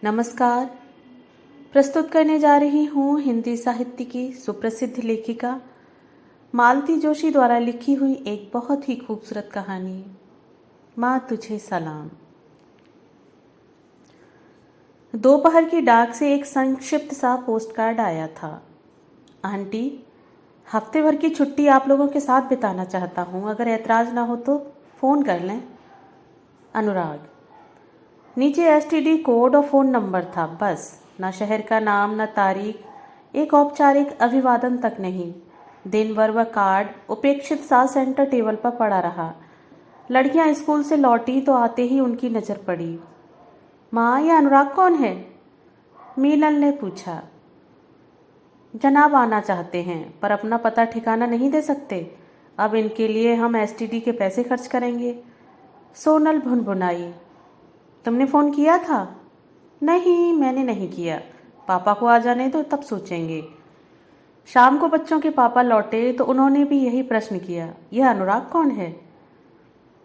नमस्कार। प्रस्तुत करने जा रही हूँ हिंदी साहित्य की सुप्रसिद्ध लेखिका मालती जोशी द्वारा लिखी हुई एक बहुत ही खूबसूरत कहानी, माँ तुझे सलाम। दोपहर की डाक से एक संक्षिप्त सा पोस्टकार्ड आया था। आंटी, हफ्ते भर की छुट्टी आप लोगों के साथ बिताना चाहता हूँ, अगर ऐतराज ना हो तो फ़ोन कर लें। अनुराग। नीचे एसटीडी कोड और फ़ोन नंबर था, बस। न शहर का नाम, न तारीख, एक औपचारिक अभिवादन तक नहीं। दिन भर वह कार्ड उपेक्षित सा सेंटर टेबल पर पड़ा रहा। लड़कियां स्कूल से लौटी तो आते ही उनकी नज़र पड़ी। माँ, ये अनुराग कौन है? मीनल ने पूछा। जनाब आना चाहते हैं, पर अपना पता ठिकाना नहीं दे सकते। अब इनके लिए हम एसटीडी के पैसे खर्च करेंगे। सोनल भुनभुनाई। तुमने फ़ोन किया था? नहीं, मैंने नहीं किया। पापा को आ जाने दो, तब सोचेंगे। शाम को बच्चों के पापा लौटे तो उन्होंने भी यही प्रश्न किया, यह अनुराग कौन है?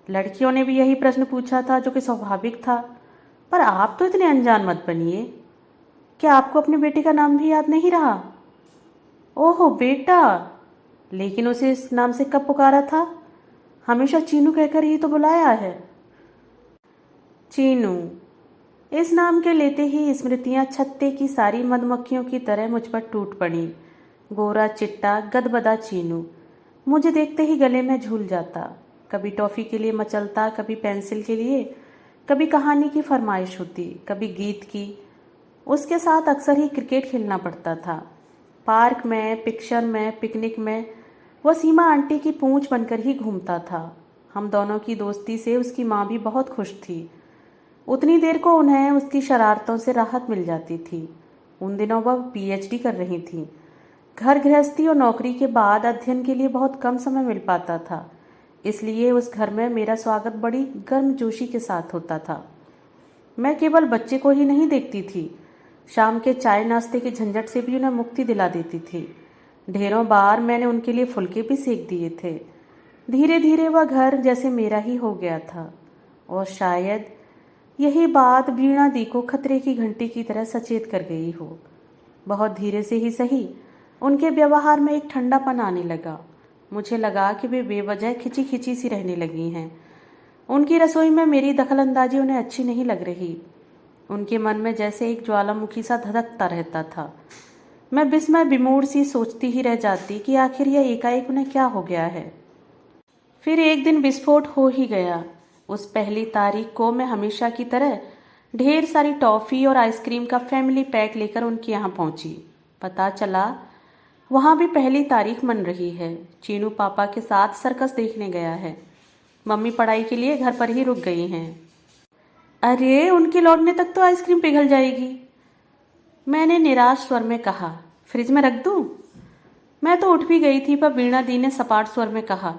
लड़कियों ने भी यही प्रश्न पूछा था, जो कि स्वाभाविक था। पर आप तो इतने अनजान मत बनिए। क्या आपको अपने बेटे का नाम भी याद नहीं रहा? ओहो बेटा, लेकिन उसे इस नाम से कब पुकारा था? हमेशा चीनू कहकर ही तो बुलाया है। चीनू, इस नाम के लेते ही स्मृतियां छत्ते की सारी मधुमक्खियों की तरह मुझ पर टूट पड़ी। गोरा चिट्टा गदबदा चीनू मुझे देखते ही गले में झूल जाता। कभी टॉफ़ी के लिए मचलता, कभी पेंसिल के लिए, कभी कहानी की फरमाइश होती, कभी गीत की। उसके साथ अक्सर ही क्रिकेट खेलना पड़ता था। पार्क में, पिक्चर में, पिकनिक में वह सीमा आंटी की पूंछ बनकर ही घूमता था। हम दोनों की दोस्ती से उसकी माँ भी बहुत खुश थी। उतनी देर को उन्हें उसकी शरारतों से राहत मिल जाती थी। उन दिनों वह पीएचडी कर रही थी। घर गृहस्थी और नौकरी के बाद अध्ययन के लिए बहुत कम समय मिल पाता था, इसलिए उस घर में मेरा स्वागत बड़ी गर्मजोशी के साथ होता था। मैं केवल बच्चे को ही नहीं देखती थी, शाम के चाय नाश्ते के झंझट से भी उन्हें मुक्ति दिला देती थी। ढेरों बार मैंने उनके लिए फुलके भी सेक दिए थे। धीरे धीरे वह घर जैसे मेरा ही हो गया था। और शायद यही बात वीणा दी को खतरे की घंटी की तरह सचेत कर गई हो। बहुत धीरे से ही सही, उनके व्यवहार में एक ठंडापन आने लगा। मुझे लगा कि वे बेवजह खिंची खिंची सी रहने लगी हैं। उनकी रसोई में मेरी दखलंदाजी उन्हें अच्छी नहीं लग रही। उनके मन में जैसे एक ज्वालामुखी सा धधकता रहता था। मैं विस्मय विमूढ़ सी सोचती ही रह जाती कि आखिर यह एकाएक उन्हें क्या हो गया है। फिर एक दिन विस्फोट हो ही गया। उस पहली तारीख को मैं हमेशा की तरह ढेर सारी टॉफ़ी और आइसक्रीम का फैमिली पैक लेकर उनके यहाँ पहुँची। पता चला वहाँ भी पहली तारीख मन रही है। चीनू पापा के साथ सर्कस देखने गया है। मम्मी पढ़ाई के लिए घर पर ही रुक गई हैं। अरे, उनके लौटने तक तो आइसक्रीम पिघल जाएगी, मैंने निराश स्वर में कहा। फ्रिज में रख दूँ? मैं तो उठ भी गई थी, पर वीणा दी ने सपाट स्वर में कहा,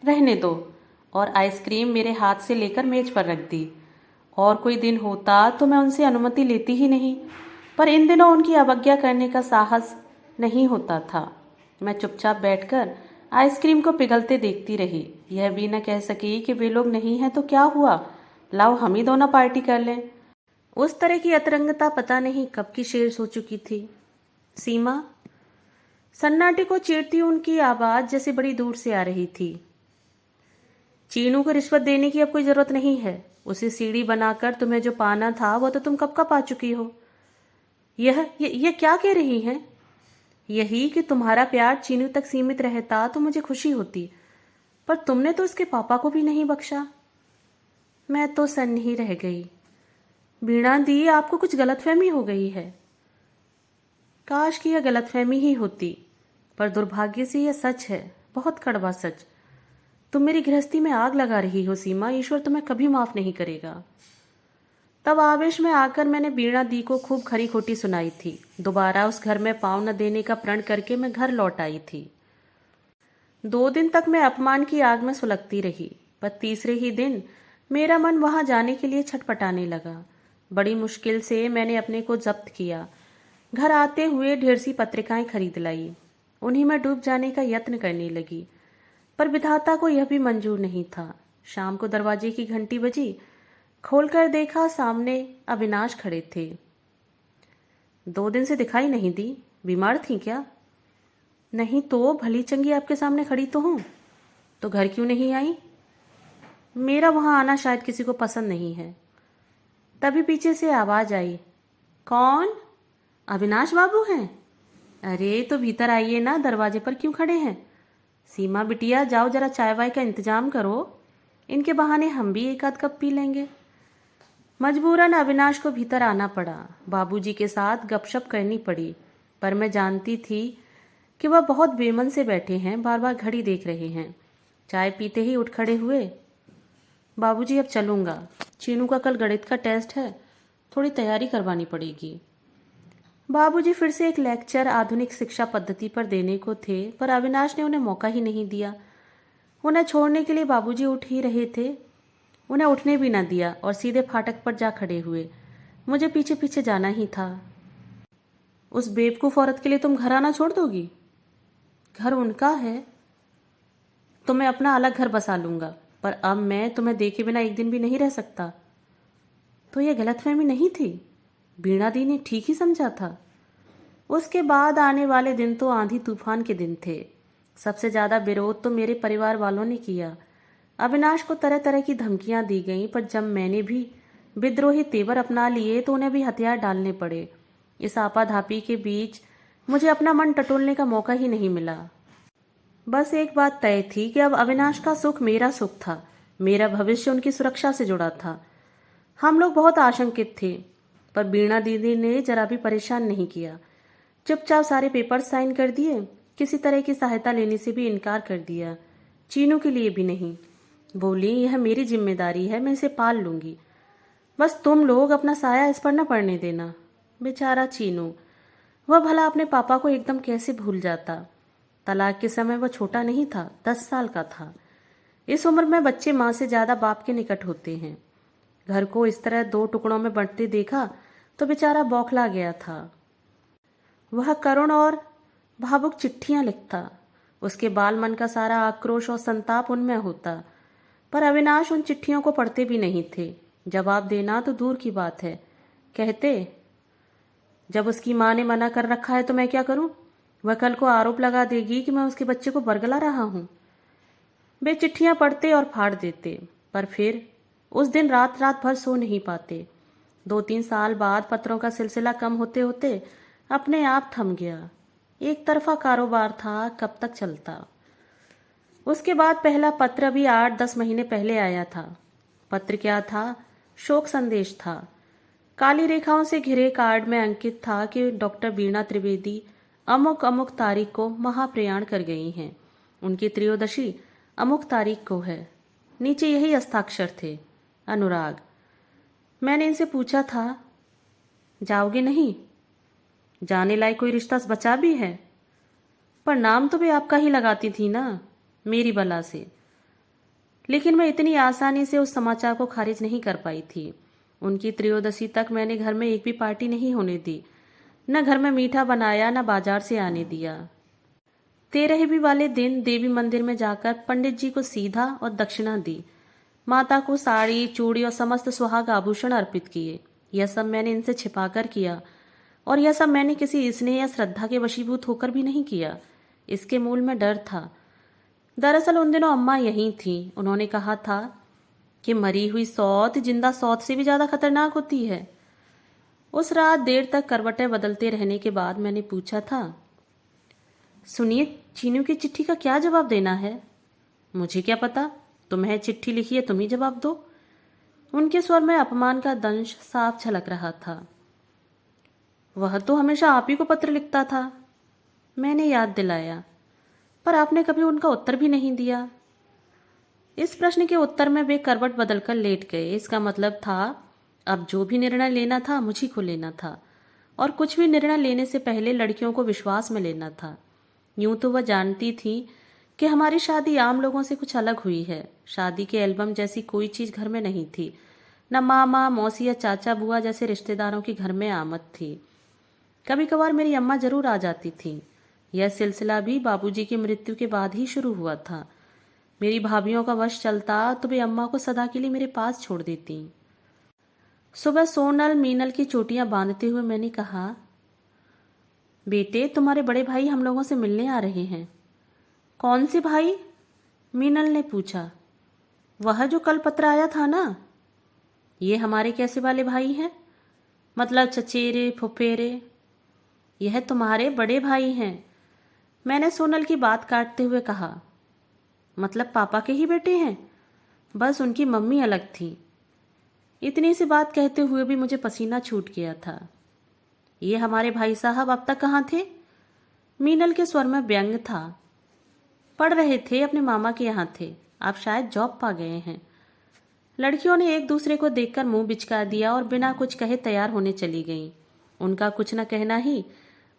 रहने दो, और आइसक्रीम मेरे हाथ से लेकर मेज पर रख दी। और कोई दिन होता तो मैं उनसे अनुमति लेती ही नहीं, पर इन दिनों उनकी अवज्ञा करने का साहस नहीं होता था। मैं चुपचाप बैठकर आइसक्रीम को पिघलते देखती रही। यह भी न कह सकी कि वे लोग नहीं हैं तो क्या हुआ, लाओ हम ही दोनों पार्टी कर लें। उस तरह की अतरंगता पता नहीं कब की शेर हो चुकी थी। सीमा, सन्नाटे को चीरती उनकी आवाज़ जैसे बड़ी दूर से आ रही थी। चीनू को रिश्वत देने की अब कोई ज़रूरत नहीं है। उसे सीढ़ी बनाकर तुम्हें जो पाना था वो तो तुम कब का पा चुकी हो। यह क्या कह रही हैं? यही कि तुम्हारा प्यार चीनू तक सीमित रहता तो मुझे खुशी होती, पर तुमने तो उसके पापा को भी नहीं बख्शा। मैं तो सन्न ही रह गई। वीणा दी, आपको कुछ गलतफहमी हो गई है। काश कि यह गलतफहमी ही होती, पर दुर्भाग्य से यह सच है, बहुत कड़वा सच। तुम मेरी गृहस्थी में आग लगा रही हो सीमा, ईश्वर तुम्हें कभी माफ नहीं करेगा। तब आवेश में आकर मैंने वीणा दी को खूब खरी खोटी सुनाई थी। दोबारा उस घर में पांव न देने का प्रण करके मैं घर लौट आई थी। 2 दिन तक मैं अपमान की आग में सुलगती रही, पर तीसरे ही दिन मेरा मन वहां जाने के लिए छटपटाने लगा। बड़ी मुश्किल से मैंने अपने को जब्त किया। घर आते हुए ढेर सी पत्रिकाएं खरीद लाई। उन्हीं में डूब जाने का यत्न करने लगी, पर विधाता को यह भी मंजूर नहीं था। शाम को दरवाजे की घंटी बजी। खोलकर देखा, सामने अविनाश खड़े थे। 2 दिन से दिखाई नहीं दी, बीमार थी क्या? नहीं तो, भली चंगी आपके सामने खड़ी तो हूँ। तो घर क्यों नहीं आई? मेरा वहाँ आना शायद किसी को पसंद नहीं है। तभी पीछे से आवाज आई, कौन? अविनाश बाबू हैं? अरे तो भीतर आइए ना, दरवाजे पर क्यों खड़े हैं? सीमा बिटिया, जाओ जरा चाय वाय का इंतजाम करो, इनके बहाने हम भी एक आध कप पी लेंगे। मजबूरन अविनाश को भीतर आना पड़ा। बाबूजी के साथ गपशप करनी पड़ी, पर मैं जानती थी कि वह बहुत बेमन से बैठे हैं, बार बार घड़ी देख रहे हैं। चाय पीते ही उठ खड़े हुए। बाबूजी अब चलूंगा, चीनू का कल गणित का टेस्ट है, थोड़ी तैयारी करवानी पड़ेगी। बाबूजी फिर से एक लेक्चर आधुनिक शिक्षा पद्धति पर देने को थे, पर अविनाश ने उन्हें मौका ही नहीं दिया। उन्हें छोड़ने के लिए बाबूजी उठ ही रहे थे, उन्हें उठने भी न दिया और सीधे फाटक पर जा खड़े हुए। मुझे पीछे पीछे जाना ही था। उस बेवकूफ़ औरत के लिए तुम घर आना छोड़ दोगी? घर उनका है तो मैं अपना अलग घर बसा लूंगा, पर अब मैं तुम्हें देखे बिना एक दिन भी नहीं रह सकता। तो यह गलतफहमी नहीं थी, बीणा दी ने ठीक ही समझा था। उसके बाद आने वाले दिन तो आंधी तूफान के दिन थे। सबसे ज्यादा विरोध तो मेरे परिवार वालों ने किया। अविनाश को तरह तरह की धमकियां दी गईं, पर जब मैंने भी विद्रोही तेवर अपना लिए तो उन्हें भी हथियार डालने पड़े। इस आपाधापी के बीच मुझे अपना मन टटोलने का मौका ही नहीं मिला। बस एक बात तय थी कि अब अविनाश का सुख मेरा सुख था, मेरा भविष्य उनकी सुरक्षा से जुड़ा था। हम लोग बहुत आशंकित थे, पर बीणा दीदी ने जरा भी परेशान नहीं किया। चुपचाप सारे पेपर साइन कर दिए, किसी तरह की सहायता लेने से भी इनकार कर दिया, चीनू के लिए भी नहीं। बोली, यह मेरी जिम्मेदारी है, मैं इसे पाल लूंगी, बस तुम लोग अपना साया इस पर न पड़ने देना। बेचारा चीनू, वह भला अपने पापा को एकदम कैसे भूल जाता। तलाक के समय वह छोटा नहीं था, 10 साल का था। इस उम्र में बच्चे माँ से ज्यादा बाप के निकट होते हैं। घर को इस तरह 2 टुकड़ों में बंटते देखा तो बेचारा बौखला गया था। वह करुण और भावुक चिट्ठियां लिखता, उसके बाल मन का सारा आक्रोश और संताप उनमें होता, पर अविनाश उन चिट्ठियों को पढ़ते भी नहीं थे। जवाब देना तो दूर की बात है। कहते, जब उसकी माँ ने मना कर रखा है तो मैं क्या करूं? वह कल को आरोप लगा देगी कि मैं उसके बच्चे को बरगला रहा हूं। वे चिट्ठियां पढ़ते और फाड़ देते, पर फिर उस दिन रात रात भर सो नहीं पाते। 2-3 साल बाद पत्रों का सिलसिला कम होते होते अपने आप थम गया। एक तरफा कारोबार था, कब तक चलता? उसके बाद पहला पत्र अभी 8-10 महीने पहले आया था। पत्र क्या था? शोक संदेश था। काली रेखाओं से घिरे कार्ड में अंकित था कि डॉक्टर बीणा त्रिवेदी अमुक अमुक तारीख को महाप्रयाण कर गई हैं। उनकी त्रयोदशी अमुक तारीख को है। नीचे यही हस्ताक्षर थे, अनुराग। मैंने इनसे पूछा था, जाओगे नहीं? जाने लायक कोई रिश्ता बचा भी है? पर नाम तो भी आपका ही लगाती थी ना, मेरी बला से। लेकिन मैं इतनी आसानी से उस समाचार को खारिज नहीं कर पाई थी। उनकी त्रयोदशी तक मैंने घर में एक भी पार्टी नहीं होने दी, न घर में मीठा बनाया, न बाजार से आने दिया। 13वीं वाले दिन देवी मंदिर में जाकर पंडित जी को सीधा और दक्षिणा दी। माता को साड़ी, चूड़ी और समस्त सुहाग आभूषण अर्पित किए। यह सब मैंने इनसे छिपाकर किया, और यह सब मैंने किसी स्नेह या श्रद्धा के वशीभूत होकर भी नहीं किया। इसके मूल में डर था। दरअसल उन दिनों अम्मा यहीं थी। उन्होंने कहा था कि मरी हुई सौत जिंदा सौत से भी ज्यादा खतरनाक होती है। उस रात देर तक करवटें बदलते रहने के बाद मैंने पूछा था, सुनिए, चीनू की चिट्ठी का क्या जवाब देना है? मुझे क्या पता, तुम्हें चिट्ठी लिखी है, तुम ही जवाब दो। उनके स्वर में अपमान का दंश साफ झलक रहा था। वह तो हमेशा आप ही को पत्र लिखता था, मैंने याद दिलाया, पर आपने कभी उनका उत्तर भी नहीं दिया। इस प्रश्न के उत्तर में वे करवट बदलकर लेट गए। इसका मतलब था अब जो भी निर्णय लेना था मुझी को लेना था, और कुछ भी निर्णय लेने से पहले लड़कियों को विश्वास में लेना था। यूं तो वह जानती थी कि हमारी शादी आम लोगों से कुछ अलग हुई है। शादी के एल्बम जैसी कोई चीज घर में नहीं थी, न मामा, मौसी या चाचा बुआ जैसे रिश्तेदारों की घर में आमद थी। कभी कभार मेरी अम्मा जरूर आ जाती थी। यह सिलसिला भी बाबूजी की मृत्यु के बाद ही शुरू हुआ था। मेरी भाभीियों का वश चलता तो वे अम्मा को सदा के लिए मेरे पास छोड़ देती। सुबह सोनल मीनल की चोटियां बांधते हुए मैंने कहा, बेटे तुम्हारे बड़े भाई हम लोगों से मिलने आ रहे हैं। कौन से भाई? मीनल ने पूछा। वह जो कल पत्र आया था ना। ये हमारे कैसे वाले भाई हैं? मतलब चचेरे फुफेरे? यह तुम्हारे बड़े भाई हैं, मैंने सोनल की बात काटते हुए कहा। मतलब पापा के ही बेटे हैं, बस उनकी मम्मी अलग थी। इतनी सी बात कहते हुए भी मुझे पसीना छूट गया था। ये हमारे भाई साहब अब तक कहाँ थे? मीनल के स्वर में व्यंग था। पढ़ रहे थे, अपने मामा के यहाँ थे, आप शायद जॉब पा गए हैं। लड़कियों ने एक दूसरे को देखकर मुंह बिचका दिया और बिना कुछ कहे तैयार होने चली गईं। उनका कुछ न कहना ही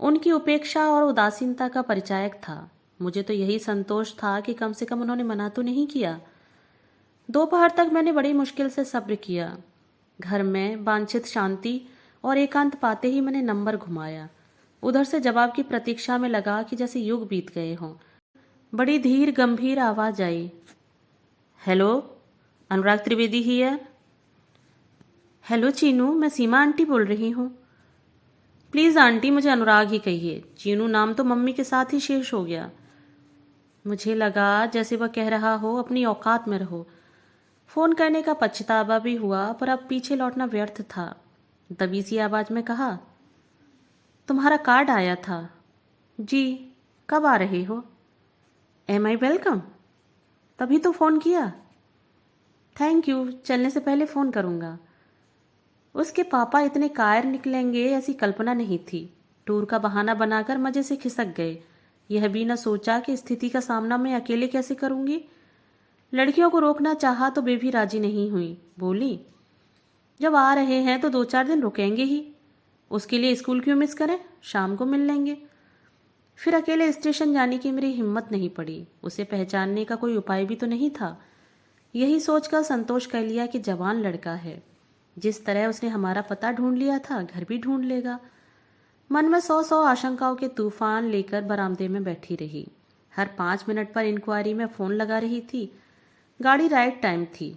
उनकी उपेक्षा और उदासीनता का परिचायक था। मुझे तो यही संतोष था कि कम से कम उन्होंने मना तो नहीं किया। दोपहर तक मैंने बड़ी मुश्किल से सब्र किया। घर में वांछित शांति और एकांत पाते ही मैंने नंबर घुमाया। उधर से जवाब की प्रतीक्षा में लगा कि जैसे युग बीत गए हों। बड़ी धीर गंभीर आवाज आई, hello, Anurag Trivedi here. Hello Chinu, मैं सीमा आंटी बोल रही हूँ। प्लीज़ आंटी, मुझे अनुराग ही कहिए, चीनू नाम तो मम्मी के साथ ही शेष हो गया। मुझे लगा जैसे वह कह रहा हो अपनी औकात में रहो। फ़ोन करने का पछतावा भी हुआ, पर अब पीछे लौटना व्यर्थ था। दबी सी आवाज़ में कहा, तुम्हारा कार्ड आया था। जी, कब आ रहे हो? Am I welcome? तभी तो फ़ोन किया। थैंक यू, चलने से पहले फ़ोन करूँगा। उसके पापा इतने कायर निकलेंगे ऐसी कल्पना नहीं थी। टूर का बहाना बनाकर मज़े से खिसक गए। यह भी न सोचा कि स्थिति का सामना मैं अकेले कैसे करूँगी। लड़कियों को रोकना चाहा तो वे भी राजी नहीं हुई। बोली, जब आ रहे हैं तो 2-4 दिन रुकेंगे ही, उसके लिए स्कूल क्यों मिस करें, शाम को मिल लेंगे। फिर अकेले स्टेशन जाने की मेरी हिम्मत नहीं पड़ी। उसे पहचानने का कोई उपाय भी तो नहीं था। यही सोचकर संतोष कर लिया कि जवान लड़का है, जिस तरह उसने हमारा पता ढूंढ लिया था घर भी ढूंढ लेगा। मन में 100 आशंकाओं के तूफान लेकर बरामदे में बैठी रही। हर 5 मिनट पर इंक्वायरी में फ़ोन लगा रही थी। गाड़ी राइट टाइम थी,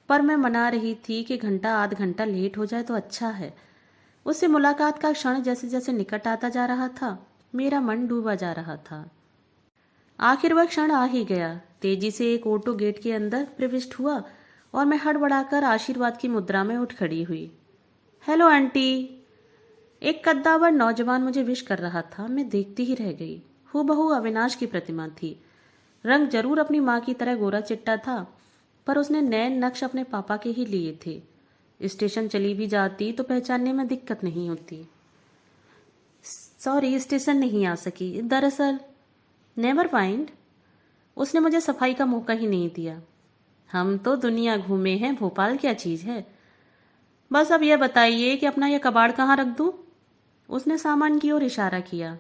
पर मैं मना रही थी कि घंटा आध घंटा लेट हो जाए तो अच्छा है। उससे मुलाकात का क्षण जैसे जैसे निकट आता जा रहा था, मेरा मन डूबा जा रहा था। आखिर वह क्षण आ ही गया। तेजी से एक ऑटो गेट के अंदर प्रविष्ट हुआ और मैं हड़बड़ाकर आशीर्वाद की मुद्रा में उठ खड़ी हुई। Hello aunty. एक कद्दावर नौजवान मुझे विश कर रहा था। मैं देखती ही रह गई। हूबहू अविनाश की प्रतिमा थी। रंग जरूर अपनी माँ की तरह गोरा चिट्टा था, पर उसने नैन नक्श अपने पापा के ही लिए थे। स्टेशन चली भी जाती तो पहचानने में दिक्कत नहीं होती। सॉरी, स्टेशन नहीं आ सकी, दरअसल। Never mind. उसने मुझे सफाई का मौका ही नहीं दिया। हम तो दुनिया घूमे हैं, भोपाल क्या चीज़ है। बस अब यह बताइए कि अपना यह कबाड़ कहाँ रख दूँ? उसने सामान की ओर इशारा किया।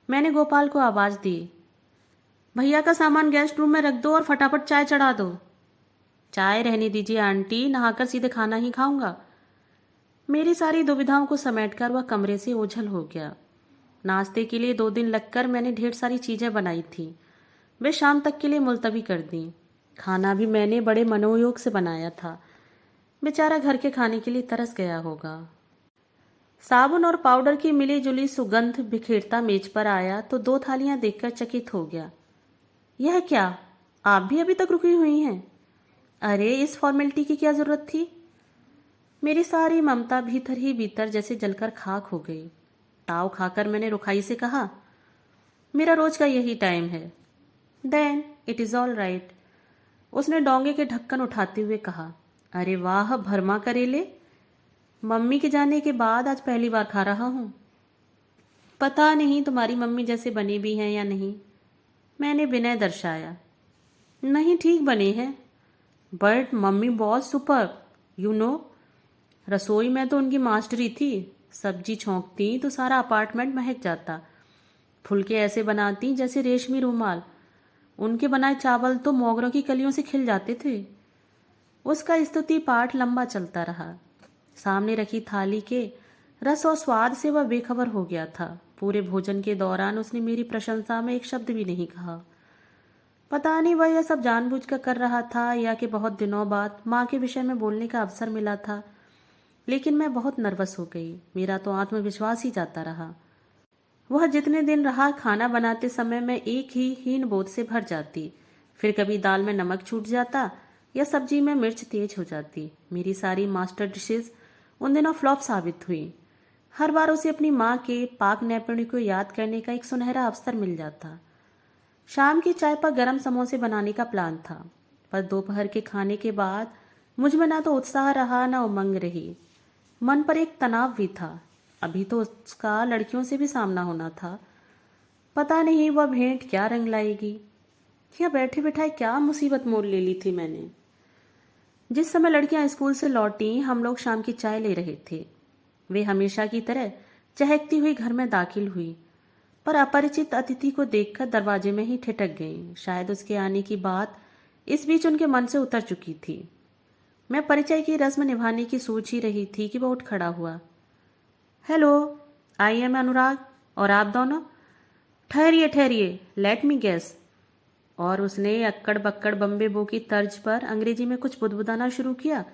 मैंने गोपाल को आवाज़ दी, भैया का सामान गेस्ट रूम में रख दो और फटाफट चाय चढ़ा दो। चाय रहने दीजिए आंटी, नहाकर सीधे खाना ही खाऊंगा। मेरी सारी दुविधाओं को समेटकर वह कमरे से ओझल हो गया। नाश्ते के लिए 2 दिन लगकर मैंने ढेर सारी चीज़ें बनाई थी। वे शाम तक के लिए मुलतवी कर दी। खाना भी मैंने बड़े मनोयोग से बनाया था। बेचारा घर के खाने के लिए तरस गया होगा। साबुन और पाउडर की मिली जुली सुगंध बिखेरता मेज पर आया तो 2 थालियां देखकर चकित हो गया। यह क्या, आप भी अभी तक रुकी हुई हैं? अरे, इस फॉर्मेलिटी की क्या जरूरत थी? मेरी सारी ममता भीतर ही भीतर जैसे जलकर खाक हो गई। ताव खाकर मैंने रुखाई से कहा, मेरा रोज का यही टाइम है। Then it is all right. उसने डोंगे के ढक्कन उठाते हुए कहा, अरे वाह, भरमा करेले। मम्मी के जाने के बाद आज पहली बार खा रहा हूँ। पता नहीं तुम्हारी मम्मी जैसे बने भी हैं या नहीं, मैंने विनय दर्शाया। नहीं, ठीक बने हैं, बट मम्मी बहुत सुपर, यू नो। रसोई में तो उनकी मास्टरी थी। सब्जी छौंकती तो सारा अपार्टमेंट महक जाता। फुलके ऐसे बनाती जैसे रेशमी रूमाल। उनके बनाए चावल तो मोगरों की कलियों से खिल जाते थे। उसका स्तुति पाठ लंबा चलता रहा। सामने रखी थाली के रस और स्वाद से वह बेखबर हो गया था। पूरे भोजन के दौरान उसने मेरी प्रशंसा में एक शब्द भी नहीं कहा। पता नहीं वह यह सब जानबूझकर कर रहा था या कि बहुत दिनों बाद माँ के विषय में बोलने का अवसर मिला था, लेकिन मैं बहुत नर्वस हो गई। मेरा तो आत्मविश्वास ही जाता रहा। वह जितने दिन रहा, खाना बनाते समय मैं एक ही हीन बोध से भर जाती। फिर कभी दाल में नमक छूट जाता या सब्जी में मिर्च तेज हो जाती। मेरी सारी मास्टर डिशेज उन दिनों फ्लॉप साबित हुई। हर बार उसे अपनी माँ के पाक नैपुण्य को याद करने का एक सुनहरा अवसर मिल जाता। शाम की चाय पर गरम समोसे बनाने का प्लान था, पर दोपहर के खाने के बाद मुझ में ना तो उत्साह रहा ना उमंग रही। मन पर एक तनाव भी था। अभी तो उसका लड़कियों से भी सामना होना था। पता नहीं वह भेंट क्या रंग लाएगी, या बैठे बिठाए क्या मुसीबत मोल ले ली थी मैंने। जिस समय लड़कियां स्कूल से लौटी, हम लोग शाम की चाय ले रहे थे। वे हमेशा की तरह चहकती हुई घर में दाखिल हुई, पर अपरिचित अतिथि को देखकर दरवाजे में ही ठिठक गई। शायद उसके आने की बात इस बीच उनके मन से उतर चुकी थी। मैं परिचय की रस्म निभाने की सोच ही रही थी कि वह उठ खड़ा हुआ। हेलो, आई एम अनुराग, और आप दोनों? ठहरिए ठहरिए, लेट मी गेस। और उसने अक्कड़ बक्कड़ बम्बे बो की तर्ज पर अंग्रेजी में कुछ बुदबुदाना शुरू किया।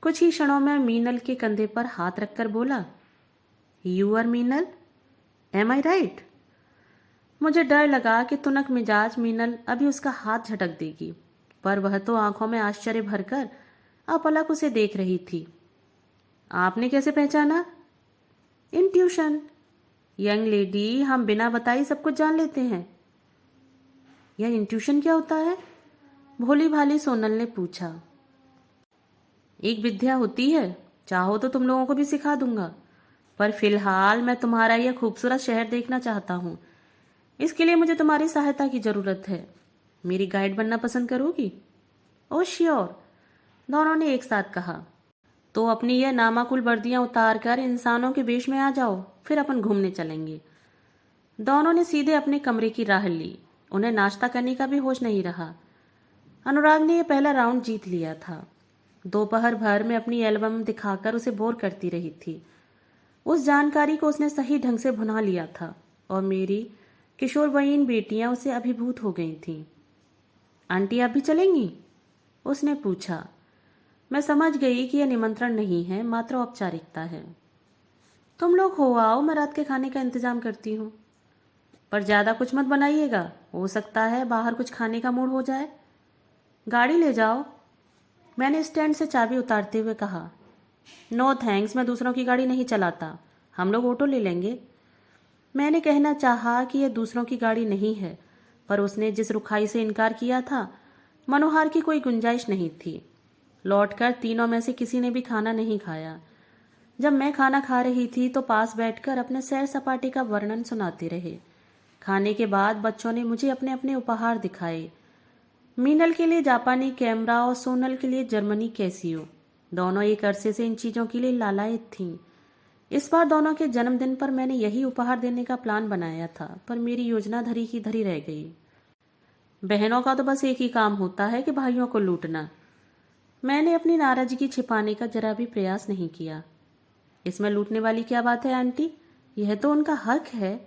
कुछ ही क्षणों में मीनल के कंधे पर हाथ रखकर बोला, you are Meenal, am I right? मुझे डर लगा कि तुनक मिजाज मीनल अभी उसका हाथ झटक देगी, पर वह तो आंखों में आश्चर्य भरकर अपलक उसे देख रही थी। आपने कैसे पहचाना? इंट्यूशन यंग लेडी, हम बिना बताए सब कुछ जान लेते हैं। यह इंट्यूशन क्या होता है? भोली भाली सोनल ने पूछा। एक विद्या होती है, चाहो तो तुम लोगों को भी सिखा दूंगा, पर फिलहाल मैं तुम्हारा यह खूबसूरत शहर देखना चाहता हूँ। इसके लिए मुझे तुम्हारी सहायता की जरूरत है। मेरी गाइड बनना पसंद करोगी? ओह श्योर, दोनों ने एक साथ कहा। तो अपनी यह नामाकुल वर्दियां उतार कर इंसानों के वेश में आ जाओ, फिर अपन घूमने चलेंगे। दोनों ने सीधे अपने कमरे की राह ली। उन्हें नाश्ता करने का भी होश नहीं रहा। अनुराग ने यह पहला राउंड जीत लिया था। दोपहर भर में अपनी एल्बम दिखाकर उसे बोर करती रही थी। उस जानकारी को उसने सही ढंग से भुना लिया था और मेरी किशोरवयीन बेटियां उसे अभिभूत हो गई थीं। आंटी आप भी चलेंगी? उसने पूछा। मैं समझ गई कि यह निमंत्रण नहीं है, मात्र औपचारिकता है। तुम लोग हो आओ, मैं रात के खाने का इंतजाम करती हूँ, पर ज्यादा कुछ मत बनाइएगा, हो सकता है बाहर कुछ खाने का मूड हो जाए। गाड़ी ले जाओ, मैंने स्टैंड से चाबी उतारते हुए कहा। नो थैंक्स, मैं दूसरों की गाड़ी नहीं चलाता, हम लोग ऑटो ले लेंगे। मैंने कहना चाहा कि यह दूसरों की गाड़ी नहीं है, पर उसने जिस रुखाई से इनकार किया था, मनोहार की कोई गुंजाइश नहीं थी। लौटकर तीनों में से किसी ने भी खाना नहीं खाया। जब मैं खाना खा रही थी तो पास बैठकर अपने सैर सपाटे का वर्णन सुनाते रहे। खाने के बाद बच्चों ने मुझे अपने अपने उपहार दिखाए। मीनल के लिए जापानी कैमरा और सोनल के लिए जर्मनी कैसियो। दोनों एक अरसे से इन चीजों के लिए लालायित थीं। इस बार दोनों के जन्मदिन पर मैंने यही उपहार देने का प्लान बनाया था, पर मेरी योजना धरी की धरी रह गई। बहनों का तो बस एक ही काम होता है कि भाइयों को लूटना। मैंने अपनी नाराजगी छिपाने का जरा भी प्रयास नहीं किया। इसमें लूटने वाली क्या बात है आंटी? यह तो उनका हक है।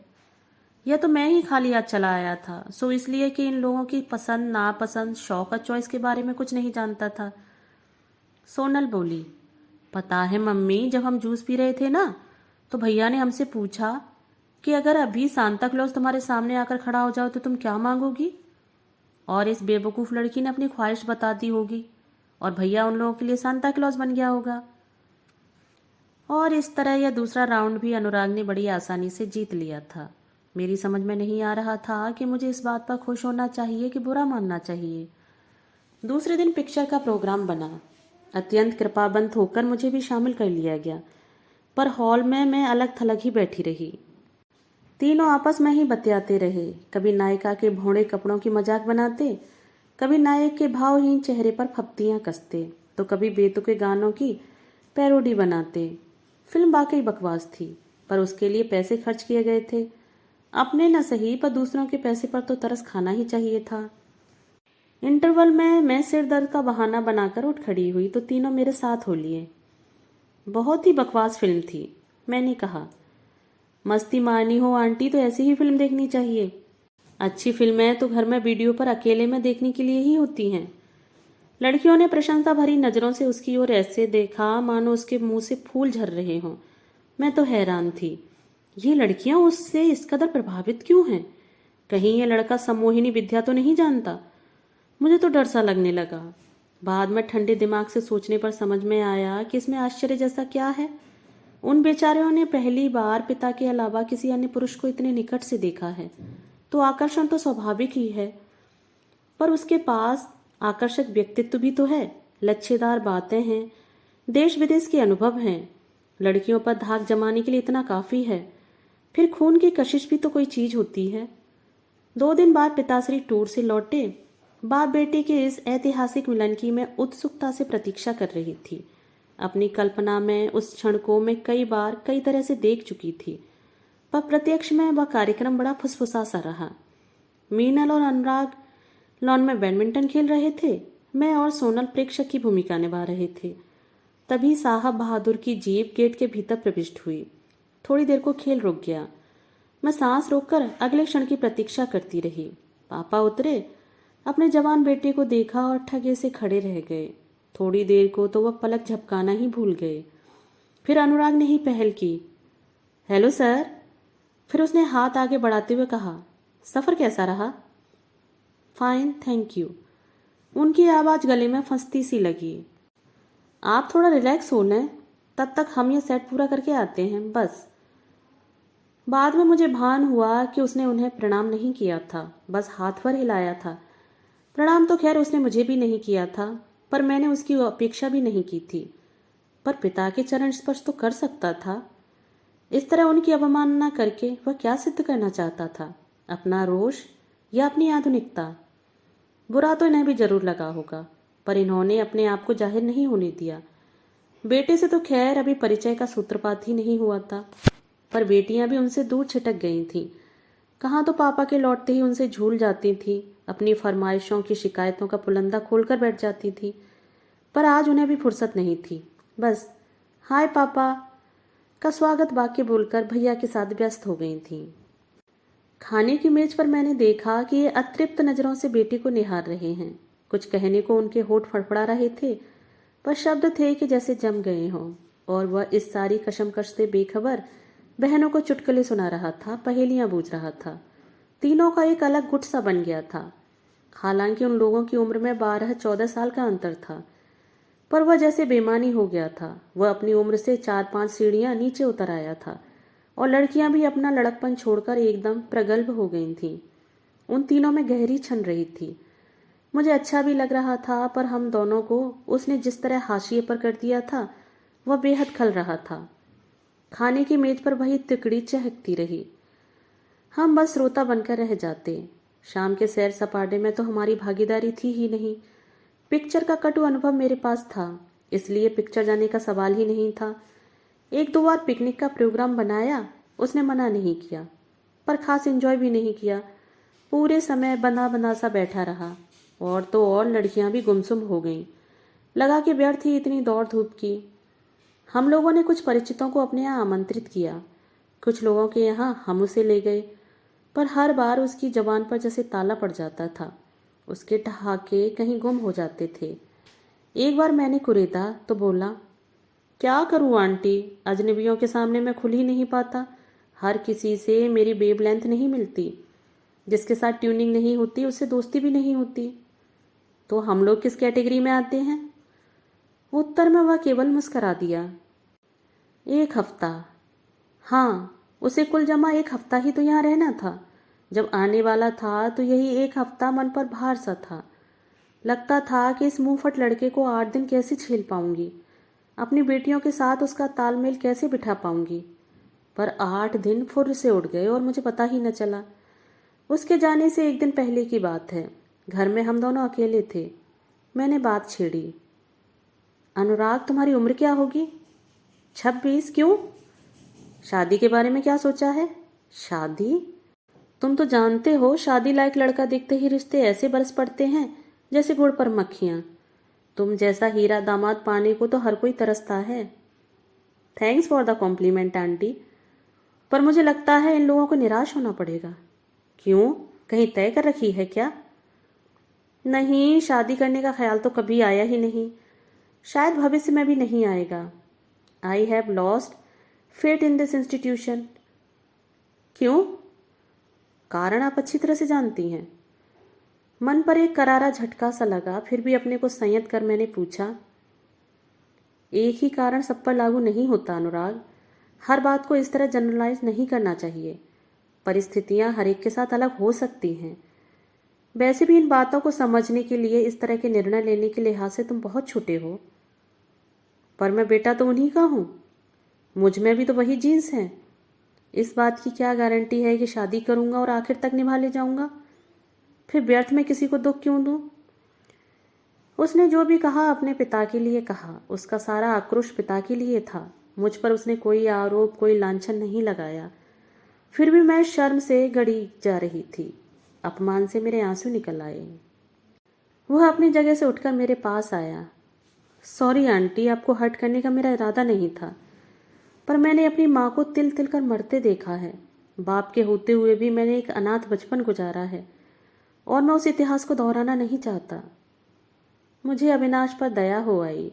यह तो मैं ही खाली हाथ चला आया था, सो इसलिए कि इन लोगों की पसंद नापसंद, शौक और चॉइस के बारे में कुछ नहीं जानता था। सोनल बोली, पता है मम्मी, जब हम जूस पी रहे थे ना, तो भैया ने हमसे पूछा कि अगर अभी सांता क्लॉज तुम्हारे सामने आकर खड़ा हो जाओ तो तुम क्या मांगोगी? और इस बेवकूफ लड़की ने अपनी ख्वाहिश बता दी होगी और भैया उन लोगों के लिए सांता क्लॉज बन गया होगा। और इस तरह यह दूसरा राउंड भी अनुराग ने बड़ी आसानी से जीत लिया था। मेरी समझ में नहीं आ रहा था कि मुझे इस बात पर खुश होना चाहिए कि बुरा मानना चाहिए। दूसरे दिन पिक्चर का प्रोग्राम बना। अत्यंत कृपाबंद होकर मुझे भी शामिल कर लिया गया, पर हॉल में मैं अलग थलग ही बैठी रही। तीनों आपस में ही बतियाते रहे। कभी नायिका के भौड़े कपड़ों की मजाक बनाते, कभी नायक के भावहीन चेहरे पर फप्तियां कसते, तो कभी बेतुके गानों की पैरोडी बनाते। फिल्म वाकई बकवास थी, पर उसके लिए पैसे खर्च किए गए थे। अपने न सही, पर दूसरों के पैसे पर तो तरस खाना ही चाहिए था। इंटरवल में मैं सिर दर्द का बहाना बनाकर उठ खड़ी हुई तो तीनों मेरे साथ हो लिए। बहुत ही बकवास फिल्म थी, मैंने कहा। मस्ती मारनी हो आंटी तो ऐसी ही फिल्म देखनी चाहिए। अच्छी फिल्में तो घर में वीडियो पर अकेले में देखने के लिए ही होती हैं। लड़कियों ने प्रशंसा भरी नजरों से उसकी ओर ऐसे देखा मानो उसके मुंह से फूल झर रहे हों। मैं तो हैरान थी, ये लड़कियां उससे इस कदर प्रभावित क्यों हैं? कहीं ये लड़का सम्मोहिनी विद्या तो नहीं जानता? मुझे तो डर सा लगने लगा। बाद में ठंडे दिमाग से सोचने पर समझ में आया कि इसमें आश्चर्य जैसा क्या है। उन बेचारियों ने पहली बार पिता के अलावा किसी अन्य पुरुष को इतने निकट से देखा है, तो आकर्षण तो स्वाभाविक ही है। पर उसके पास आकर्षक व्यक्तित्व भी तो है, लच्छेदार बातें हैं, देश विदेश के अनुभव हैं। लड़कियों पर धाक जमाने के लिए इतना काफी है। फिर खून की कशिश भी तो कोई चीज होती है। 2 दिन बाद पिताश्री टूर से लौटे। बाप बेटे के इस ऐतिहासिक मिलन की मैं उत्सुकता से प्रतीक्षा कर रही थी। अपनी कल्पना में उस क्षण को मैं कई बार कई तरह से देख चुकी थी, पर प्रत्यक्ष में वह कार्यक्रम बड़ा फुसफुसा सा रहा। मीनल और अनुराग लॉन में बैडमिंटन खेल रहे थे। मैं और सोनल प्रेक्षक की भूमिका निभा रहे थे। तभी साहब बहादुर की जीप गेट के भीतर प्रविष्ट हुई। थोड़ी देर को खेल रुक गया। मैं सांस रोककर अगले क्षण की प्रतीक्षा करती रही। पापा उतरे, अपने जवान बेटे को देखा और ठगे से खड़े रह गए। थोड़ी देर को तो वह पलक झपकाना ही भूल गए। फिर अनुराग ने ही पहल की, हेलो सर। फिर उसने हाथ आगे बढ़ाते हुए कहा, सफर कैसा रहा? Fine, thank you. उनकी आवाज गले में फंसती सी लगी। आप थोड़ा रिलैक्स हो लें, तब तक हम ये सेट पूरा करके आते हैं, बस। बाद में मुझे भान हुआ कि उसने उन्हें प्रणाम नहीं किया था, बस हाथ भर हिलाया था। प्रणाम तो खैर उसने मुझे भी नहीं किया था, पर मैंने उसकी अपेक्षा भी नहीं की थी। पर पिता के चरण स्पर्श तो कर सकता था। इस तरह उनकी अवमानना करके वह क्या सिद्ध करना चाहता था? अपना रोष या अपनी आधुनिकता? बुरा तो इन्हें भी जरूर लगा होगा, पर इन्होंने अपने आप को जाहिर नहीं होने दिया। बेटे से तो खैर अभी परिचय का सूत्रपात ही नहीं हुआ था, पर बेटियां भी उनसे दूर छिटक गई थीं। कहाँ तो पापा के लौटते ही उनसे झूल जाती थी, अपनी फरमाइशों की शिकायतों का पुलंदा खोलकर बैठ जाती थी। पर आज उन्हें भी फुर्सत नहीं थी। बस हाय पापा का स्वागत वाक्य बोलकर भैया के साथ व्यस्त हो गई थीं। खाने की मेज पर मैंने देखा कि ये अतृप्त नजरों से बेटी को निहार रहे हैं। कुछ कहने को उनके होठ फड़फड़ा रहे थे, पर शब्द थे कि जैसे जम गए हों। और वह इस सारी कशमकश से बेखबर बहनों को चुटकुले सुना रहा था, पहेलियां बूझ रहा था। तीनों का एक अलग गुट सा बन गया था। हालांकि उन लोगों की उम्र में 12-14 साल का अंतर था, पर वह जैसे बेमानी हो गया था। वह अपनी उम्र से 4-5 सीढ़ियां नीचे उतर आया था, और लड़कियां भी अपना लड़कपन छोड़कर एकदम प्रगल्भ हो गई थीं। उन तीनों में गहरी छन रही थी। मुझे अच्छा भी लग रहा था, पर हम दोनों को उसने जिस तरह हाशिए पर कर दिया था, वह बेहद खल रहा था। खाने की मेज पर वही तिकड़ी चहकती रही। हम बस श्रोता बनकर रह जाते। शाम के सैर सपाटे में तो हमारी भागीदारी थी ही नहीं। पिक्चर का कटु अनुभव मेरे पास था, इसलिए पिक्चर जाने का सवाल ही नहीं था। 1-2 बार पिकनिक का प्रोग्राम बनाया, उसने मना नहीं किया, पर खास एंजॉय भी नहीं किया। पूरे समय बंधा बंधा सा बैठा रहा। और तो और लड़कियां भी गुमसुम हो गईं। लगा कि व्यर्थ ही इतनी दौड़ धूप की। हम लोगों ने कुछ परिचितों को अपने यहाँ आमंत्रित किया। कुछ लोगों के यहाँ हम उसे ले गए, पर हर बार उसकी जबान पर जैसे ताला पड़ जाता था। उसके ठहाके कहीं गुम हो जाते थे। एक बार मैंने कुरेदा तो बोला, क्या करूं आंटी, अजनबियों के सामने मैं खुल ही नहीं पाता। हर किसी से मेरी वेवलेंथ नहीं मिलती। जिसके साथ ट्यूनिंग नहीं होती उससे दोस्ती भी नहीं होती। तो हम लोग किस कैटेगरी में आते हैं? उत्तर में वह केवल मुस्करा दिया। 1 हफ्ता। हाँ, उसे कुल जमा 1 हफ्ता ही तो यहाँ रहना था। जब आने वाला था तो यही 1 हफ्ता मन पर भार सा था। लगता था कि इस मुंहफट लड़के को 8 दिन कैसे झेल पाऊंगी, अपनी बेटियों के साथ उसका तालमेल कैसे बिठा पाऊंगी। पर 8 दिन फुर्र से उड़ गए और मुझे पता ही न चला। उसके जाने से 1 दिन पहले की बात है। घर में हम दोनों अकेले थे। मैंने बात छेड़ी, अनुराग तुम्हारी उम्र क्या होगी? 26। क्यों? शादी के बारे में क्या सोचा है? शादी? तुम तो जानते हो, शादी लायक लड़का दिखते ही रिश्ते ऐसे बरस पड़ते हैं जैसे गुड़ पर मक्खियां। तुम जैसा हीरा दामाद पाने को तो हर कोई तरसता है। Thanks for the compliment aunty, पर मुझे लगता है इन लोगों को निराश होना पड़ेगा। क्यों? कहीं तय कर रखी है क्या? नहीं, शादी करने का ख्याल तो कभी आया ही नहीं। शायद भविष्य में भी नहीं आएगा। I have lost faith in this institution. क्यों? कारण आप अच्छी तरह से जानती हैं। मन पर एक करारा झटका सा लगा, फिर भी अपने को संयत कर मैंने पूछा, एक ही कारण सब पर लागू नहीं होता अनुराग। हर बात को इस तरह जनरलाइज नहीं करना चाहिए। परिस्थितियां हर एक के साथ अलग हो सकती हैं। वैसे भी इन बातों को समझने के लिए इस तरह के निर्णय लेने के लिहाज से तुम बहुत छोटे हो। पर मैं बेटा तो उन्हीं का हूँ। मुझ में भी तो वही जीन्स हैं। इस बात की क्या गारंटी है कि शादी करूंगा और आखिर तक निभा ले जाऊंगा? फिर व्यर्थ में किसी को दुख क्यों दूं? उसने जो भी कहा अपने पिता के लिए कहा। उसका सारा आक्रोश पिता के लिए था। मुझ पर उसने कोई आरोप, कोई लांछन नहीं लगाया। फिर भी मैं शर्म से गड़ी जा रही थी। अपमान से मेरे आंसू निकल आए। वह अपनी जगह से उठकर मेरे पास आया। सॉरी आंटी, आपको हर्ट करने का मेरा इरादा नहीं था, पर मैंने अपनी माँ को तिल तिल कर मरते देखा है। बाप के होते हुए भी मैंने एक अनाथ बचपन गुजारा है और मैं उस इतिहास को दोहराना नहीं चाहता। मुझे अविनाश पर दया हो आई।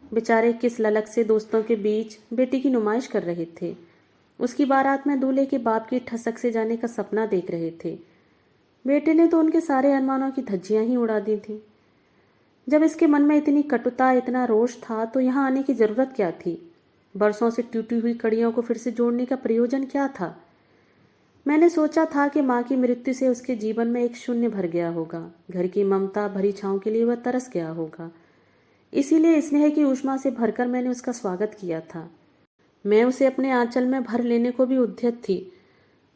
बेचारे किस ललक से दोस्तों के बीच बेटी की नुमाइश कर रहे थे। उसकी बारात में दूल्हे के बाप की ठसक से जाने का सपना देख रहे थे। बेटे ने तो उनके सारे अरमानों की धज्जियां ही उड़ा दी थी। जब इसके मन में इतनी कटुता, इतना रोष था, तो यहाँ आने की जरूरत क्या थी? बरसों से टूटी हुई कड़ियों को फिर से जोड़ने का प्रयोजन क्या था? मैंने सोचा था कि माँ की मृत्यु से उसके जीवन में एक शून्य भर गया होगा। घर की ममता भरी छांव के लिए वह तरस गया होगा। इसीलिए स्नेह की ऊष्मा से भरकर मैंने उसका स्वागत किया था। मैं उसे अपने आंचल में भर लेने को भी उद्यत थी,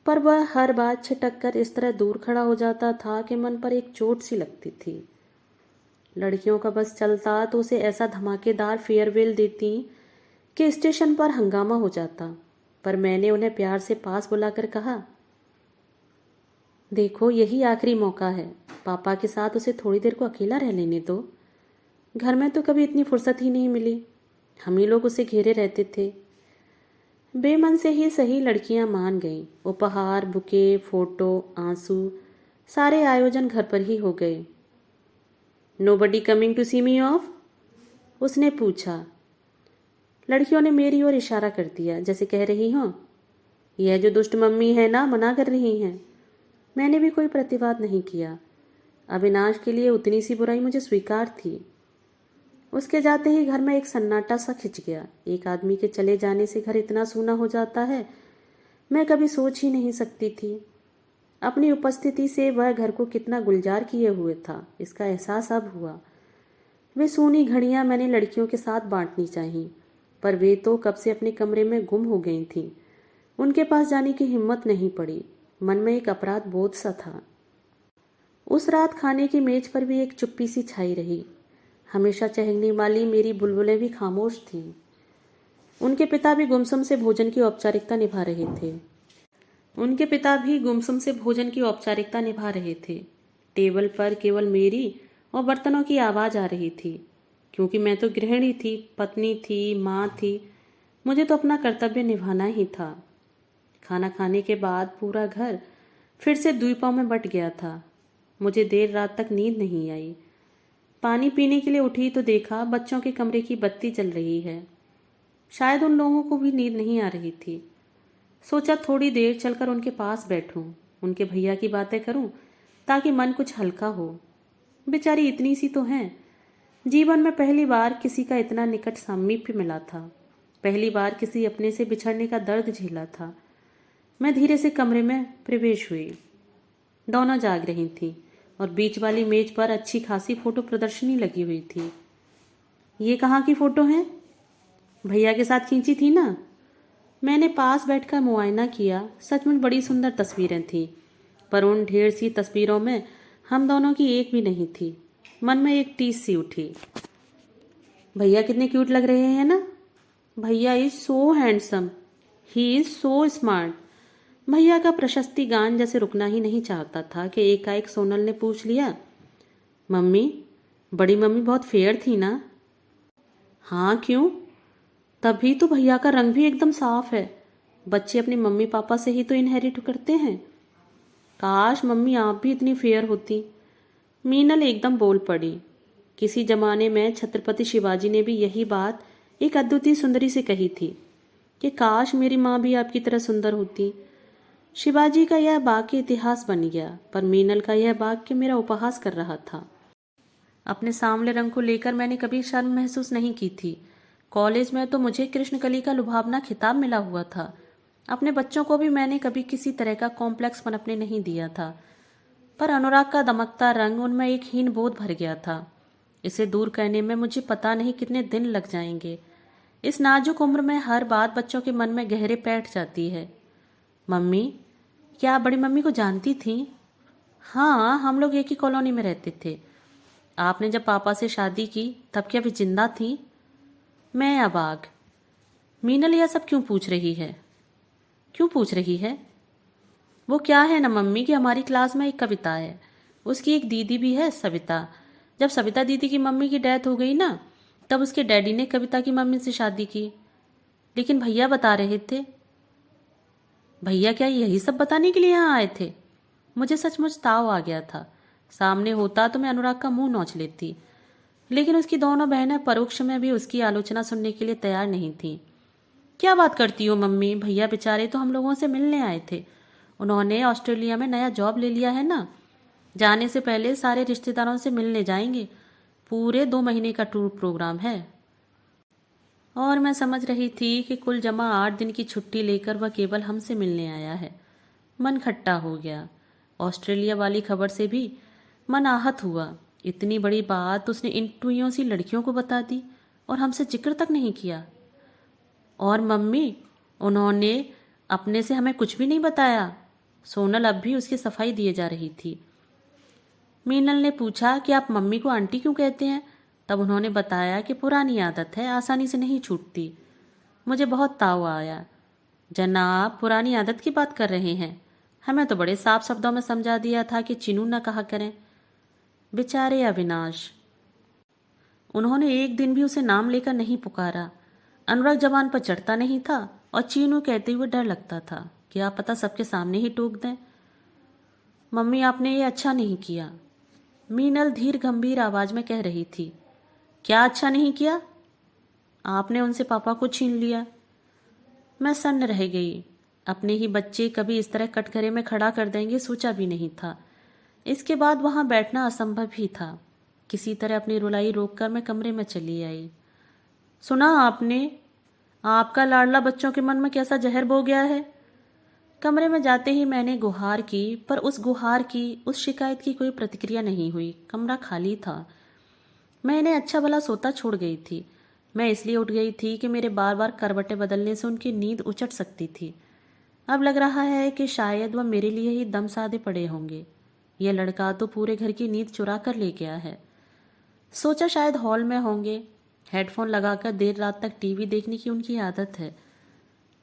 पर वह हर बात छिटक कर इस तरह दूर खड़ा हो जाता था कि मन पर एक चोट सी लगती थी। लड़कियों का बस चलता तो उसे ऐसा धमाकेदार फेयरवेल देती कि स्टेशन पर हंगामा हो जाता। पर मैंने उन्हें प्यार से पास बुलाकर कहा, देखो यही आखिरी मौका है। पापा के साथ उसे थोड़ी देर को अकेला रह लेने दो। घर में तो कभी इतनी फुर्सत ही नहीं मिली। हम ही लोग उसे घेरे रहते थे। बेमन से ही सही लड़कियां मान गईं। उपहार, बुके, फोटो, आंसू, सारे आयोजन घर पर ही हो गए। Nobody coming to see me off? उसने पूछा। लड़कियों ने मेरी ओर इशारा कर दिया, जैसे कह रही हो, यह जो दुष्ट मम्मी है ना, मना कर रही हैं। मैंने भी कोई प्रतिवाद नहीं किया। अविनाश के लिए उतनी सी बुराई मुझे स्वीकार थी। उसके जाते ही घर में एक सन्नाटा सा खिंच गया। एक आदमी के चले जाने से घर इतना सूना हो जाता है, मैं कभी सोच ही नहीं सकती थी। अपनी उपस्थिति से वह घर को कितना गुलजार किए हुए था, इसका एहसास अब हुआ। वे सूनी घड़ियां मैंने लड़कियों के साथ बांटनी चाहिए, पर वे तो कब से अपने कमरे में गुम हो गई थीं। उनके पास जाने की हिम्मत नहीं पड़ी। मन में एक अपराध बोध सा था। उस रात खाने की मेज पर भी एक चुप्पी सी छाई रही। हमेशा चहकने वाली मेरी बुलबुलें भी खामोश थीं। उनके पिता भी गुमसुम से भोजन की औपचारिकता निभा रहे थे। टेबल पर केवल मेरी और बर्तनों की आवाज आ रही थी, क्योंकि मैं तो गृहिणी थी, पत्नी थी, माँ थी। मुझे तो अपना कर्तव्य निभाना ही था। खाना खाने के बाद पूरा घर फिर से द्वीपों में बट गया था। मुझे देर रात तक नींद नहीं आई। पानी पीने के लिए उठी तो देखा बच्चों के कमरे की बत्ती जल रही है। शायद उन लोगों को भी नींद नहीं आ रही थी। सोचा थोड़ी देर चलकर उनके पास बैठूं, उनके भैया की बातें करूं, ताकि मन कुछ हल्का हो। बेचारी इतनी सी तो हैं। जीवन में पहली बार किसी का इतना निकट सामीप्य मिला था। पहली बार किसी अपने से बिछड़ने का दर्द झेला था। मैं धीरे से कमरे में प्रवेश हुई। दोनों जाग रही थीं और बीच वाली मेज पर अच्छी खासी फोटो प्रदर्शनी लगी हुई थी। ये कहाँ की फोटो है? भैया के साथ खींची थी ना? मैंने पास बैठकर मुआयना किया। सचमुच बड़ी सुंदर तस्वीरें थीं, पर उन ढेर सी तस्वीरों में हम दोनों की एक भी नहीं थी। मन में एक टीस सी उठी। भैया कितने क्यूट लग रहे हैं ना? भैया is so handsome, he is so smart. भैया का प्रशस्ति गान जैसे रुकना ही नहीं चाहता था कि एकाएक सोनल ने पूछ लिया, मम्मी, बड़ी मम्मी बहुत फेयर थी ना? हाँ, क्यों? तभी तो भैया का रंग भी एकदम साफ है। बच्चे अपने मम्मी पापा से ही तो इनहेरिट करते हैं। काश मम्मी आप भी इतनी फेयर होती। मीनल एकदम बोल पड़ी। किसी जमाने में छत्रपति शिवाजी ने भी यही बात एक अद्वितीय सुंदरी से कही थी कि काश मेरी माँ भी आपकी तरह सुंदर होती। शिवाजी का यह वाक्य इतिहास बन गया, पर मीनल का यह वाक्य मेरा उपहास कर रहा था। अपने सांवले रंग को लेकर मैंने कभी शर्म महसूस नहीं की थी। कॉलेज में तो मुझे कृष्णकली का लुभावना खिताब मिला हुआ था। अपने बच्चों को भी मैंने कभी किसी तरह का कॉम्प्लेक्स पनपने नहीं दिया था, पर अनुराग का दमकता रंग उनमें एक हीन बोध भर गया था। इसे दूर करने में मुझे पता नहीं कितने दिन लग जाएंगे। इस नाजुक उम्र में हर बात बच्चों के मन में गहरे बैठ जाती है। मम्मी, क्या आप बड़ी मम्मी को जानती थी? हाँ, हम लोग एक ही कॉलोनी में रहते थे। आपने जब पापा से शादी की तब क्या वे जिंदा थी? मैं अबाक। मीनल यह सब क्यों पूछ रही है? क्यों पूछ रही है? वो क्या है ना मम्मी कि हमारी क्लास में एक कविता है, उसकी एक दीदी भी है सविता। जब सविता दीदी की मम्मी की डेथ हो गई ना, तब उसके डैडी ने कविता की मम्मी से शादी की। लेकिन भैया बता रहे थे। भैया क्या यही सब बताने के लिए यहाँ आए थे? मुझे सचमुच ताव आ गया था। सामने होता तो मैं अनुराग का मुंह नोच लेती, लेकिन उसकी दोनों बहनें परोक्ष में भी उसकी आलोचना सुनने के लिए तैयार नहीं थीं। क्या बात करती हो मम्मी, भैया बेचारे तो हम लोगों से मिलने आए थे। उन्होंने ऑस्ट्रेलिया में नया जॉब ले लिया है ना, जाने से पहले सारे रिश्तेदारों से मिलने जाएंगे। पूरे 2 महीने का टूर प्रोग्राम है। और मैं समझ रही थी कि कुल जमा 8 दिन की छुट्टी लेकर वह केवल हमसे मिलने आया है। मन खट्टा हो गया। ऑस्ट्रेलिया वाली खबर से भी मन आहत हुआ। इतनी बड़ी बात उसने इन टुइयों सी लड़कियों को बता दी और हमसे जिक्र तक नहीं किया। और मम्मी, उन्होंने अपने से हमें कुछ भी नहीं बताया। सोनल अब भी उसकी सफाई दिए जा रही थी। मीनल ने पूछा कि आप मम्मी को आंटी क्यों कहते हैं? तब उन्होंने बताया कि पुरानी आदत है, आसानी से नहीं छूटती। मुझे बहुत ताव आया। जनाब, पुरानी आदत की बात कर रहे हैं? हमें तो बड़े साफ शब्दों में समझा दिया था कि चिनू न कहा करें। बेचारे अविनाश, उन्होंने एक दिन भी उसे नाम लेकर नहीं पुकारा। अनुराग जबान पर चढ़ता नहीं था और चीनू कहते हुए डर लगता था, क्या पता सबके सामने ही टोक दें। मम्मी, आपने ये अच्छा नहीं किया, मीनल धीर गंभीर आवाज में कह रही थी। क्या अच्छा नहीं किया? आपने उनसे पापा को छीन लिया। मैं सन्न रह गई। अपने ही बच्चे कभी इस तरह कटघरे में खड़ा कर देंगे सोचा भी नहीं था। इसके बाद वहां बैठना असंभव ही था। किसी तरह अपनी रुलाई रोककर मैं कमरे में चली आई। सुना आपने? आपका लाडला बच्चों के मन में कैसा जहर बो गया है। कमरे में जाते ही मैंने गुहार की, पर उस गुहार की, उस शिकायत की कोई प्रतिक्रिया नहीं हुई। कमरा खाली था। मैं इन्हें अच्छा भला सोता छोड़ गई थी। मैं इसलिए उठ गई थी कि मेरे बार बार करवटें बदलने से उनकी नींद उचट सकती थी। अब लग रहा है कि शायद वह मेरे लिए ही दम साधे पड़े होंगे। यह लड़का तो पूरे घर की नींद चुरा कर ले गया है। सोचा शायद हॉल में होंगे। हेडफोन लगाकर देर रात तक टीवी देखने की उनकी आदत है,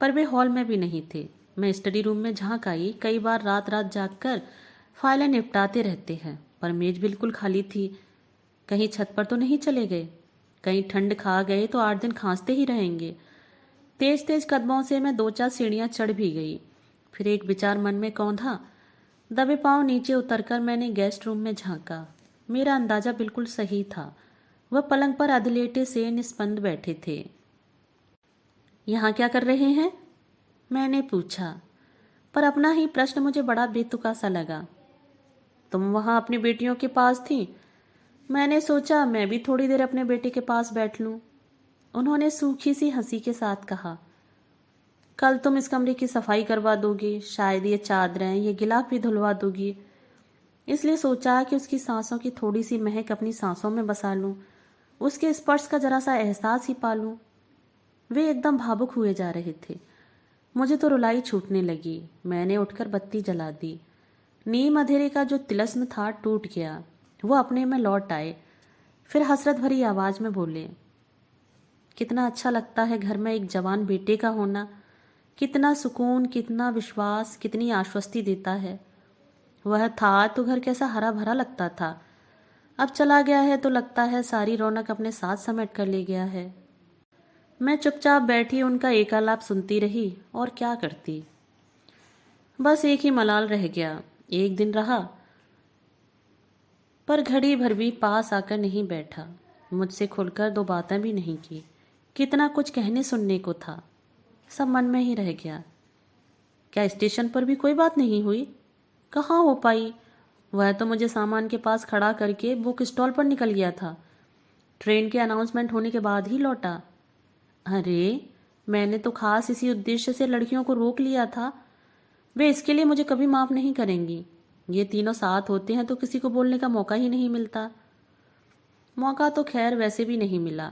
पर वे हॉल में भी नहीं थे। मैं स्टडी रूम में झांक आई। कई बार रात रात जागकर फाइलें निपटाते रहते हैं, पर मेज बिल्कुल खाली थी। कहीं छत पर तो नहीं चले गए? कहीं ठंड खा गए तो 8 दिन खांसते ही रहेंगे। तेज तेज कदमों से मैं 2-4 सीढ़ियां चढ़ भी गई। फिर एक विचार मन में कौंधा। दबे पांव नीचे उतरकर मैंने गेस्ट रूम में झांका। मेरा अंदाजा बिल्कुल सही था। वह पलंग पर अधलेटे से निस्पंद बैठे थे। यहाँ क्या कर रहे हैं? मैंने पूछा, पर अपना ही प्रश्न मुझे बड़ा बेतुका सा लगा। तुम वहां अपनी बेटियों के पास थी। मैंने सोचा मैं भी थोड़ी देर अपने बेटे के पास बैठ लूं। उन्होंने सूखी सी हंसी के साथ कहा, कल तुम इस कमरे की सफाई करवा दोगी, शायद ये चादरें, ये गिलाफ भी धुलवा दोगी। इसलिए सोचा कि उसकी सांसों की थोड़ी सी महक अपनी सांसों में बसा लूं, उसके स्पर्श का जरा सा एहसास ही पालूं। वे एकदम भावुक हुए जा रहे थे। मुझे तो रुलाई छूटने लगी। मैंने उठकर बत्ती जला दी। नीम अंधेरे का जो तिलस्म था टूट गया। वो अपने में लौट आए। फिर हसरत भरी आवाज में बोले, कितना अच्छा लगता है घर में एक जवान बेटे का होना। कितना सुकून, कितना विश्वास, कितनी आश्वस्ति देता है। वह था तो घर कैसा हरा भरा लगता था। अब चला गया है तो लगता है सारी रौनक अपने साथ समेट कर ले गया है। मैं चुपचाप बैठी उनका एकालाप सुनती रही और क्या करती। बस एक ही मलाल रह गया। एक दिन रहा, पर घड़ी भर भी पास आकर नहीं बैठा, मुझसे खुलकर दो बातें भी नहीं की। कितना कुछ कहने सुनने को था, सब मन में ही रह गया। क्या स्टेशन पर भी कोई बात नहीं हुई? कहाँ हो पाई? वह तो मुझे सामान के पास खड़ा करके बुक स्टॉल पर निकल गया था। ट्रेन के अनाउंसमेंट होने के बाद ही लौटा। अरे, मैंने तो खास इसी उद्देश्य से लड़कियों को रोक लिया था। वे इसके लिए मुझे कभी माफ नहीं करेंगी। ये तीनों साथ होते हैं तो किसी को बोलने का मौका ही नहीं मिलता। मौका तो खैर वैसे भी नहीं मिला।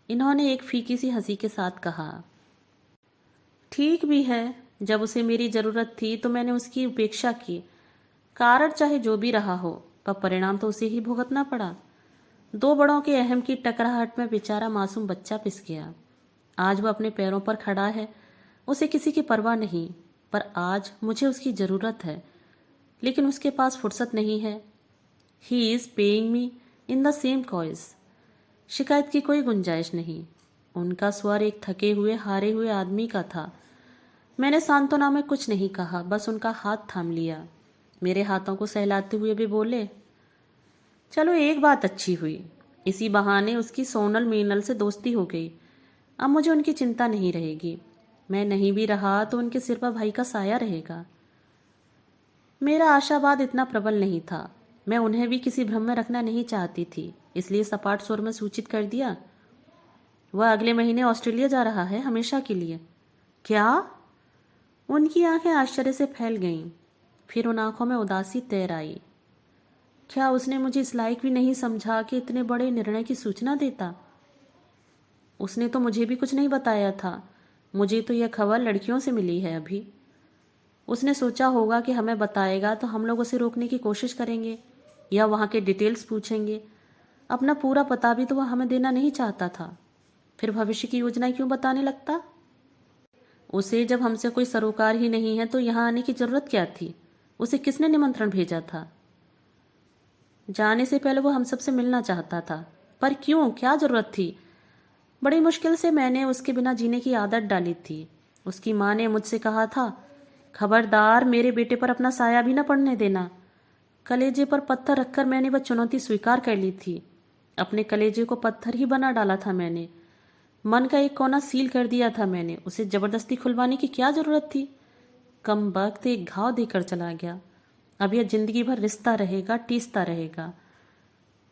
इन्होंने एक फीकी सी हंसी के साथ कहा, ठीक भी है, जब उसे मेरी जरूरत थी तो मैंने उसकी उपेक्षा की। कारण चाहे जो भी रहा हो, पर परिणाम तो उसे ही भुगतना पड़ा। दो बड़ों के अहम की टकराहट में बेचारा मासूम बच्चा पिस गया। आज वह अपने पैरों पर खड़ा है, उसे किसी की परवाह नहीं। पर आज मुझे उसकी जरूरत है, लेकिन उसके पास फुर्सत नहीं है। He is paying me in the same coins. शिकायत की कोई गुंजाइश नहीं। उनका स्वर एक थके हुए हारे हुए आदमी का था। मैंने सांत्वना में कुछ नहीं कहा, बस उनका हाथ थाम लिया। मेरे हाथों को सहलाते हुए भी बोले, चलो एक बात अच्छी हुई, इसी बहाने उसकी सोनल मीनल से दोस्ती हो गई। अब मुझे उनकी चिंता नहीं रहेगी। मैं नहीं भी रहा तो उनके सिर पर भाई का साया रहेगा। मेरा आशावाद इतना प्रबल नहीं था। मैं उन्हें भी किसी भ्रम में रखना नहीं चाहती थी, इसलिए सपाट स्वर में सूचित कर दिया, वह अगले महीने ऑस्ट्रेलिया जा रहा है, हमेशा के लिए। क्या? उनकी आंखें आश्चर्य से फैल गईं। फिर उन आंखों में उदासी तैर आई। क्या उसने मुझे इस लायक भी नहीं समझा कि इतने बड़े निर्णय की सूचना देता? उसने तो मुझे भी कुछ नहीं बताया था। मुझे तो यह खबर लड़कियों से मिली है अभी। उसने सोचा होगा कि हमें बताएगा तो हम लोग उसे रोकने की कोशिश करेंगे या वहाँ के डिटेल्स पूछेंगे। अपना पूरा पता भी तो वह हमें देना नहीं चाहता था। फिर भविष्य की योजना क्यों बताने लगता? उसे जब हमसे कोई सरोकार ही नहीं है तो यहाँ आने की जरूरत क्या थी? उसे किसने निमंत्रण भेजा था? जाने से पहले वो हम सबसे मिलना चाहता था, पर क्यों? क्या जरूरत थी? बड़ी मुश्किल से मैंने उसके बिना जीने की आदत डाली थी। उसकी माँ ने मुझसे कहा था, खबरदार मेरे बेटे पर अपना साया भी न पड़ने देना। कलेजे पर पत्थर रखकर मैंने वह चुनौती स्वीकार कर ली थी। अपने कलेजे को पत्थर ही बना डाला था मैंने। मन का एक कोना सील कर दिया था मैंने। उसे जबरदस्ती खुलवाने की क्या जरूरत थी? कम वक्त एक घाव देकर चला गया। अब यह जिंदगी भर रिश्ता रहेगा, टीसता रहेगा।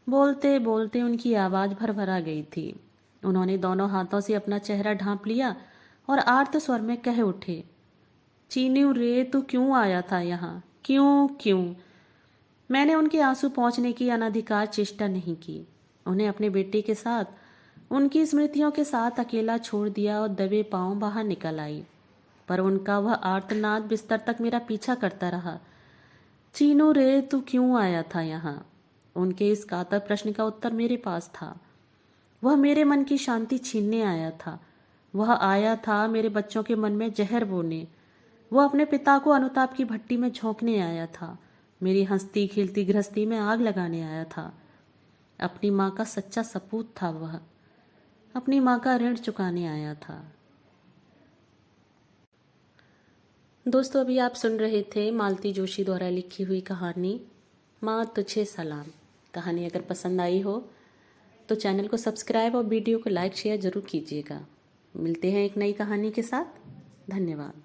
बोलते बोलते उनकी आवाज भरभरा गई थी। उन्होंने दोनों हाथों से अपना चेहरा ढांप लिया और आर्त स्वर में कह उठे, चीनू रे, तू क्यों आया था यहाँ? क्यों क्यों? मैंने उनके आंसू पहुंचने की अनधिकार चेष्टा नहीं की। उन्हें अपने बेटे के साथ, उनकी स्मृतियों के साथ अकेला छोड़ दिया और दबे पांव बाहर निकल आई। पर उनका वह आर्तनाद बिस्तर तक मेरा पीछा करता रहा। चीनू रे, तू क्यों आया था यहाँ? उनके इस कातर प्रश्न का उत्तर मेरे पास था। वह मेरे मन की शांति छीनने आया था। वह आया था मेरे बच्चों के मन में जहर बोने। वह अपने पिता को अनुताप की भट्टी में झोंकने आया था। मेरी हंसती खिलती गृहस्थी में आग लगाने आया था। अपनी माँ का सच्चा सपूत था वह। अपनी माँ का ऋण चुकाने आया था। दोस्तों, अभी आप सुन रहे थे मालती जोशी द्वारा लिखी हुई कहानी माँ तुझे सलाम। कहानी अगर पसंद आई हो तो चैनल को सब्सक्राइब और वीडियो को लाइक शेयर जरूर कीजिएगा। मिलते हैं एक नई कहानी के साथ। धन्यवाद।